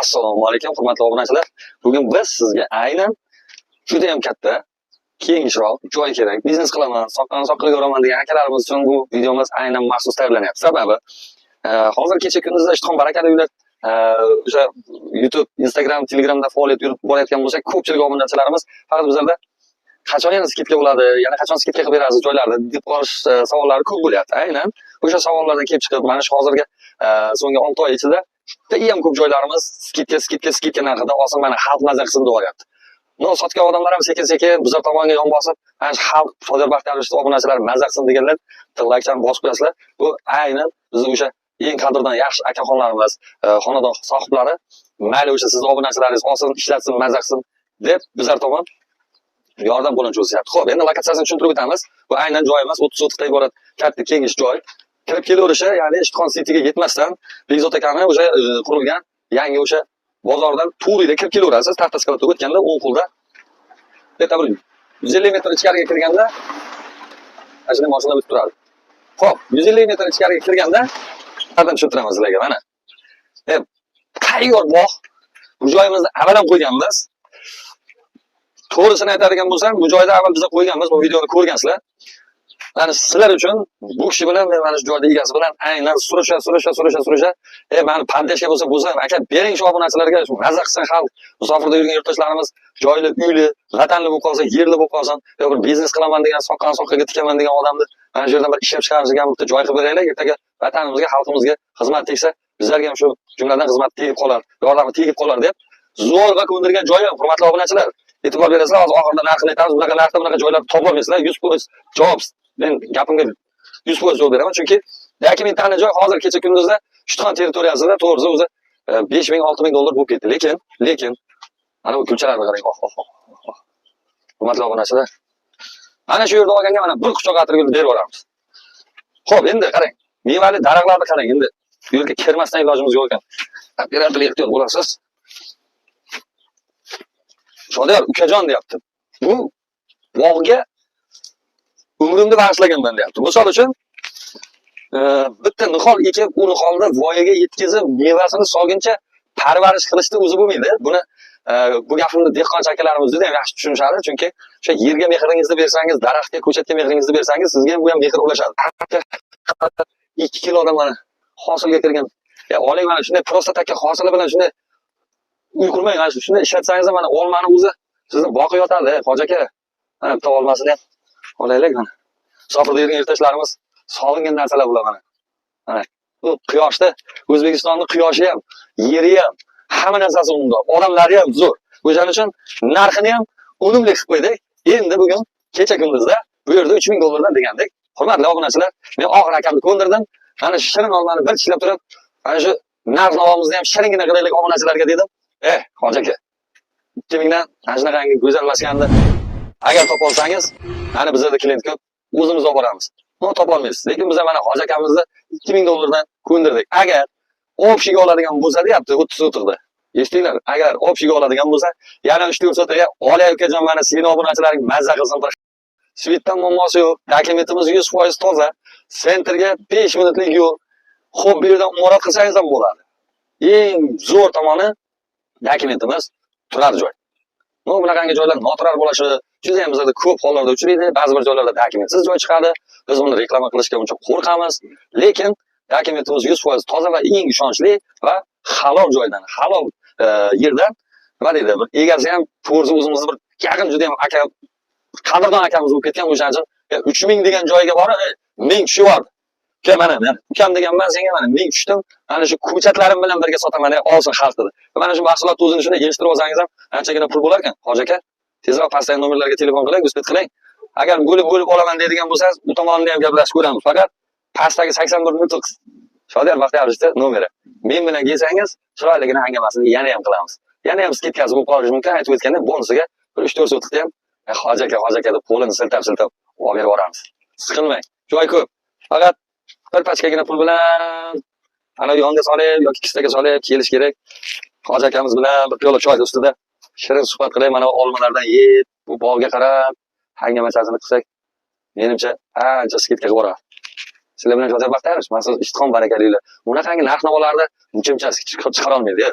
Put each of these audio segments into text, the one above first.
Assalomu alaykum, hurmatli obunachilar. Bugun biz sizga aynan juda ham katta, kengishroq joy kerak. Biznes qilaman, soqqani ko'raman degan akalarimiz uchun bu videomiz aynan maxsus tayyorlanyapti. Sababi hozir kecha kunduzda Ishtixon barakali uylar o'sha YouTube, Instagram, Telegramda faoliyat yuritib borayotgan bo'lsak, ko'pchilik obunachilarimiz faqat bizlarda qachon yana skidka bo'ladi, yana qachon skidka qilib berasiz joylarda deb qolish savollari ko'p bo'lyapti. Aynan o'sha savollardan kelib chiqib, mana shu hozirgi so'nggi 6 oy ichida juda ham ko'p joylarimiz skidka narxida olsin, mana xalq mazza qilsin deyapti. No, sotgan odamlar ham sekin-sekin bizlar tomonga yon bosib, mana shu xalq Sodiq Baxtiyorov obunachilar mazza qilsin deganlar tig'lakchan bosib qo'yasizlar. Bu aynan biz o'sha eng qadrdon yaxshi akaxonlarimiz, xonadon sohiblari mayli o'sha siz obunachilaringiz olsin, ishlatsin, mazza qilsin deb bizlar tomon yordam qo'lini cho'zyapti. Xo'p, endi lokatsiyasini tushuntirib o'tamiz. Bu aynan joyimiz 30 sotixdan iborat katta kengish joy. Kirib kelaverishi, ya'ni Ishtixon Cityga yetmasdan Bekzod akani o'sha qurilgan yangi o'sha bozordan Turida kirib kelaverasiz. Taxtaskala o'tganda o'ng qo'lda bitta bir 150 metr ichkariga kirganda ashuna mashina o'tib turadi. Xo'p, 150 metr ichkariga kirganda qadam tushuntiramiz sizlarga mana. Tayyor bog' bu joyimizni avval qo'yganmiz. To'g'risini aytadigan bo'lsam, bu joyda avval biz qo'yganmiz, bu videoni ko'rgansizlar. Mana sizlar uchun bu kishi bilan men mana shu joyda egasi bilan aynan surasha, mani pandashga bo'lsa, aka bering shu obunachilarga, shu mazza qilsin xalq, musofirda yurgan yurtdoshlarimiz joyli, uyli, vatanli bo'lib qolsin, yerli bo'lib qolsin, yo bir biznes qilaman degan, soqqaga tikaman degan odamni mana shu yerdan bir ishlab chiqarishga bitta joy qilib beraylik, ertaga vatanimizga, xalqimizga xizmat tegsa, bizlarga ham shu jumladan xizmat tegib qolar, yordami tegib qolar deb zo'rg'a ko'ndirgan joyi, hurmatli obunachilar. E'tibor berasizlar, hozir oxirida narxini aytamiz. Bunaqa narxda bunaqa joylar topolmaysizlar. 100% javob. Men gapimga 100% javob beraman, chunki yoki men tani joy hozir kecha kunduzda Ishtixon territoriyasida to'g'risi o'zi 5000-6000 dollar bo'lib ketdi. Lekin mana bu kulchalarni qarang. Hurmatli obunachilar. Mana shu yerda olganga mana bir quchoq atirgul berib yuboramiz. Xo'p, endi qarang. Mevali daraxtlarni qarang. Endi bu yerga kirmasdan ilojimiz yo'q ekan. Operator ehtiyot bo'lasiz. Sodiq ukajon deyapti. Bu bog'ga umrimni bag'ishlaganman deyapti. Misol uchun bitta nihol ekib, u niholni voyaga yetkazib, mevasini solguncha parvarish qilishni o'zi bo'lmaydi. Buni bu gapimni dehqonchi akalarimiz juda ham yaxshi tushunishadi, chunki o'sha yerga mehringizni bersangiz, daraxtga, ko'chatga mehringizni bersangiz, sizga ham bu ham mehr ulashadi. 2 kilodan mana hosilga kirgan. Oling mana shunday prosta taka hosili bilan shunday uy qurmang, mana shunday ishlatsangiz mana olmani o'zi sizni boqib yotadi, hoji aka. Mana bitta olmasini ham olaylik mana. Musofirda yurgan yurtdoshlarimiz sog'ingan narsalar bular mana. Mana bu quyoshda O'zbekistonning quyoshi ham, yeri ham, hamma narsasi undoq, odamlari ham zo'r. O'shaning uchun narxini ham unumli qilib qo'ydik. Endi bugun kecha kunduzda bu yerda 3000 dollardan degandik. Hurmatli obunachilar, men oxir akamni ko'ndirdim. Mana shu shirin olmani bir tishlab turib, mana shu narx-navomizni ham shiringina qilaylik obunachilarga dedim. Hoji aka, 2000 dan ana shunaqangi go'zallashganni agar topolsangiz, mana bizlarda klient ko'p, o'zimiz olib boramiz. Buni topolmaysiz. Lekin biz mana hoji akamizni 2000 dollardan ko'ndirdik. Agar opshiga oladigan bo'lsa, deyapti 30 sotiqda. Eshitdinglar? Agar opshiga oladigan bo'lsa, yana 3-4 sotiqga olay ukajon, mana seni obunachilaring mazza qilsin. Svitdan muammosi yo'q. Dokumentimiz 100% toza. Sentrga 5 minutlik yo'l. Xo'p, bu yerdan umurat qilsangiz ham bo'ladi. Eng zo'r tomoni dokumentimiz turar joy. Bunaqangi joylar noturar bo'lishi juda ham bizlarda ko'p hollarda uchraydi. Ba'zi bir joylarda dokumentsiz joy chiqadi. Biz buni reklama qilishga uncha qo'rqamiz, lekin dokumentimiz 100% toza va eng ishonchli va halol joydan, halol yerdan. Nima deydi? Bir egasi ham to'g'risi o'zimizni bir yaqin juda ham aka, qadrdon akamiz bo'lib ketgan, o'shaning uchun 3000 degan joyga borib 1000 tushyapti. Mana ukam deganman senga mana 1000 tushdim. Mana shu ko'chatlarim bilan birga sotaman, olsin xalq dedi. Mana shu mahsulotni o'zini shunday yig'ishtirib olsangiz ham anchagina pul bo'lar ekan. Hoji aka, tezroq pastdagi nomerlarga telefon qiling, guspet qiling. Agar bo'lib olaman deydigan bo'lsangiz, u tomonni ham gaplashib ko'ramiz. Faqat pastdagi 81 Sodiq Baxtiyorovning nomeri. Men bilan kelsangiz, chiroyligini hangamasini yana ham qilamiz. Yana ham skidkasi bo'lib qolishi mumkin. Aytib o'tganda bonusiga 3-4 sotiqda ham hoji aka deb qo'lini siltab olib berib boramiz. Siqilmang. Joy ko'p. Faqat bir pachkagina pul bilan ana yonga solib yoki kistaga solib kelish kerak. Hoji akamiz bilan bir piyola choy ustida shirin suhbat qilib, mana olmalardan yeb, bu bog'ga qarab, hangamachasini qilsak, menimcha ancha skidka qilib boradi. Sizlar bilan Sodiq Baxtiyorov, mana siz Ishtixon barakali uylar. Bunaqangi narx-navolarda uncha chiqara olmaydi.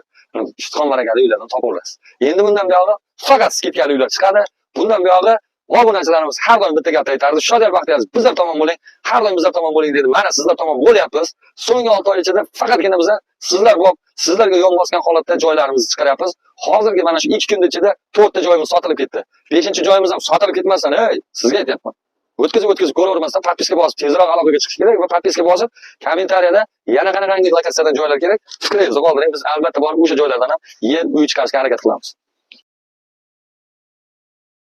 Shutqon barakali uylardan topaverasiz. Endi bundan buyog'i faqat skidkali uylar chiqadi. Bundan buyog'i obunachilarimiz har doim bitta gapni aytardi. Shodir Baxtiyorov, bizlar tomon bo'ling, har doim bizlar tomon bo'ling dedi. Mana sizlar tomon bo'lyapmiz. So'nggi 6 oy ichida faqatgina biz sizlar bor, sizlarga yon bosgan holatda joylarimizni chiqaryapmiz. Hozirgi mana shu 2 kun ichida 4 ta joyimiz sotilib ketdi. 5-joyimiz ham sotilib ketmasdan, sizga aytyapman. O'tkazib ko'ravermasdan propiska bosib tezroq aloqaga chiqish kerak va propiska bosib kommentariyada yana qanaqangi lokatsiyadan joylar kerak fikringizni qoldiring. Biz albatta borib o'sha joylardan ham yer uy chiqarishga harakat qilamiz.